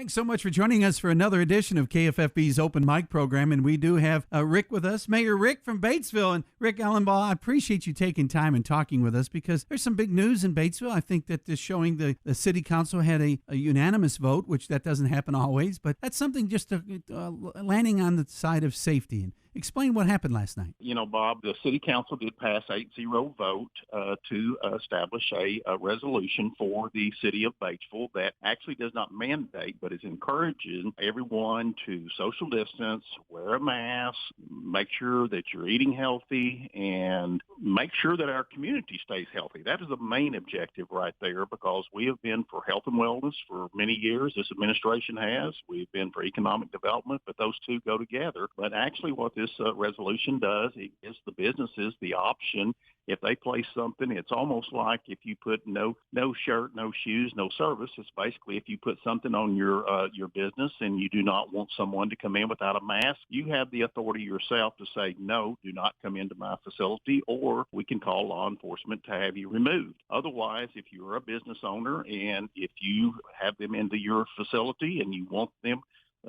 Thanks so much for joining us for another edition of KFFB's Open Mic program. And we do have Rick with us, Mayor Rick from Batesville. And Rick Elumbaugh, I appreciate you taking time and talking with us because there's some big news in Batesville. I think that this showing the city council had a unanimous vote, which that doesn't happen always, but that's something just landing on the side of safety. And explain what happened last night. You know, Bob, the city council did pass 8-0 vote to establish a resolution for the city of Batesville that actually does not mandate, but is encouraging everyone to social distance, wear a mask, make sure that you're eating healthy, and make sure that our community stays healthy. That is the main objective right there, because we have been for health and wellness for many years. This administration has. We've been for economic development, but those two go together. But actually what this resolution does, it gives the businesses the option. If they place something, it's almost like if you put no shirt, no shoes, no service. It's basically if you put something on your business and you do not want someone to come in without a mask, you have the authority yourself to say, no, do not come into my facility, or we can call law enforcement to have you removed. Otherwise, if you're a business owner and if you have them into your facility and you want them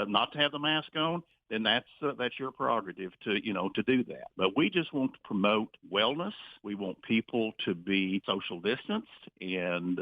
not to have the mask on, then that's your prerogative to do that. But we just want to promote wellness. We want people to be social distanced, and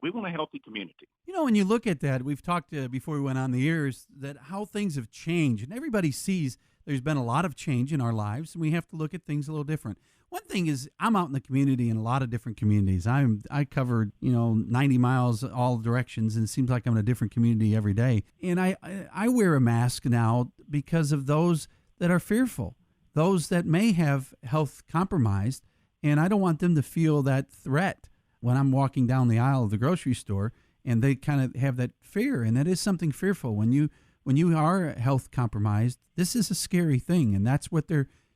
we want a healthy community. You know, when you look at that, we've talked before we went on the air, is that how things have changed, and everybody sees there's been a lot of change in our lives, and we have to look at things a little different. One thing is, I'm out in the community in a lot of different communities. I covered 90 miles all directions, and it seems like I'm in a different community every day. And I wear a mask now because of those that are fearful, those that may have health compromised, and I don't want them to feel that threat when I'm walking down the aisle of the grocery store, and they kind of have that fear, and that is something fearful. When you are health compromised, this is a scary thing, and that's what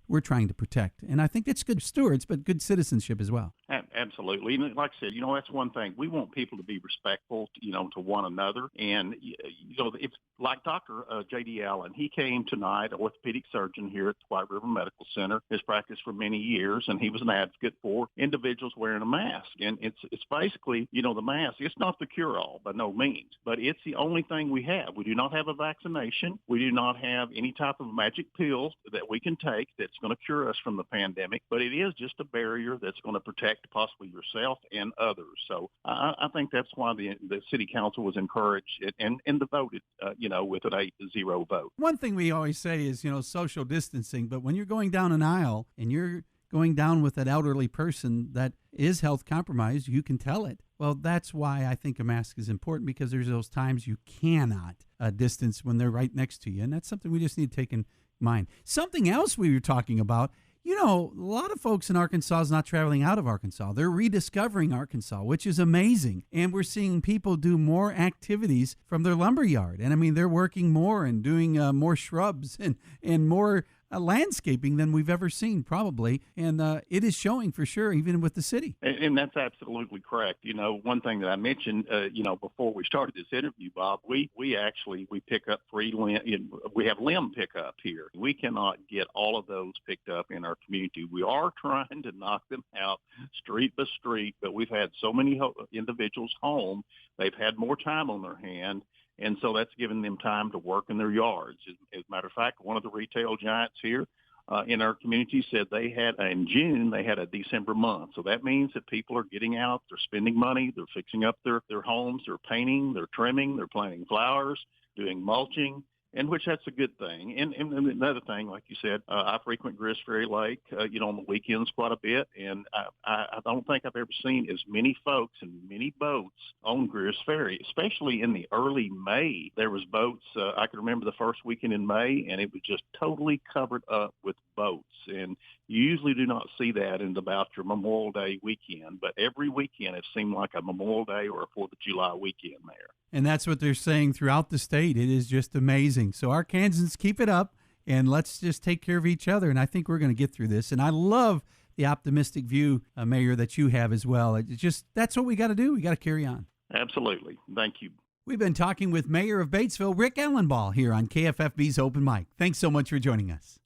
we're trying to protect. And I think it's good stewards, but good citizenship as well. Absolutely. And like I said, that's one thing. We want people to be respectful, to one another. And, if like Dr. J.D. Allen, he came tonight, an orthopedic surgeon here at the White River Medical Center, has practiced for many years, and he was an advocate for individuals wearing a mask. And it's basically, the mask, it's not the cure-all by no means, but it's the only thing we have. We do not have a vaccination. We do not have any type of magic pill that we can take that's going to cure us from the pandemic, but it is just a barrier that's going to protect possibly yourself and others. So I think that's why the city council was encouraged and voted, with an 8-0 vote. One thing we always say is, social distancing, but when you're going down an aisle and you're going down with an elderly person that is health compromised, you can tell it. Well, that's why I think a mask is important, because there's those times you cannot distance when they're right next to you, and that's something we just need to take in mind. Something else we were talking about, a lot of folks in Arkansas is not traveling out of Arkansas. They're rediscovering Arkansas, which is amazing. And we're seeing people do more activities from their lumberyard. And I mean, they're working more and doing more shrubs and more landscaping than we've ever seen, probably. And it is showing for sure, even with the city. And that's absolutely correct. One thing that I mentioned, before we started this interview, Bob, we pick up free limb. We have limb pickup here. We cannot get all of those picked up in our community. We are trying to knock them out street by street, but we've had so many individuals home. They've had more time on their hand. And so that's given them time to work in their yards. As a matter of fact, one of the retail giants here in our community said in June, they had a December month. So that means that people are getting out, they're spending money, they're fixing up their homes, they're painting, they're trimming, they're planting flowers, doing mulching, and which that's a good thing. And another thing, like you said, I frequent Gris Ferry Lake, on the weekends quite a bit, and I don't think I've ever seen as many folks and many boats on Gris Ferry, especially in the early May. There was boats. I can remember the first weekend in May, and it was just totally covered up with boats. And you usually do not see that in about your Memorial Day weekend, but every weekend it seemed like a Memorial Day or a 4th of July weekend there. And that's what they're saying throughout the state. It is just amazing. So Arkansans, keep it up, and let's just take care of each other. And I think we're going to get through this. And I love the optimistic view, Mayor, that you have as well. It's just, that's what we got to do. We got to carry on. Absolutely. Thank you. We've been talking with Mayor of Batesville, Rick Elumbaugh, here on KFFB's Open Mic. Thanks so much for joining us.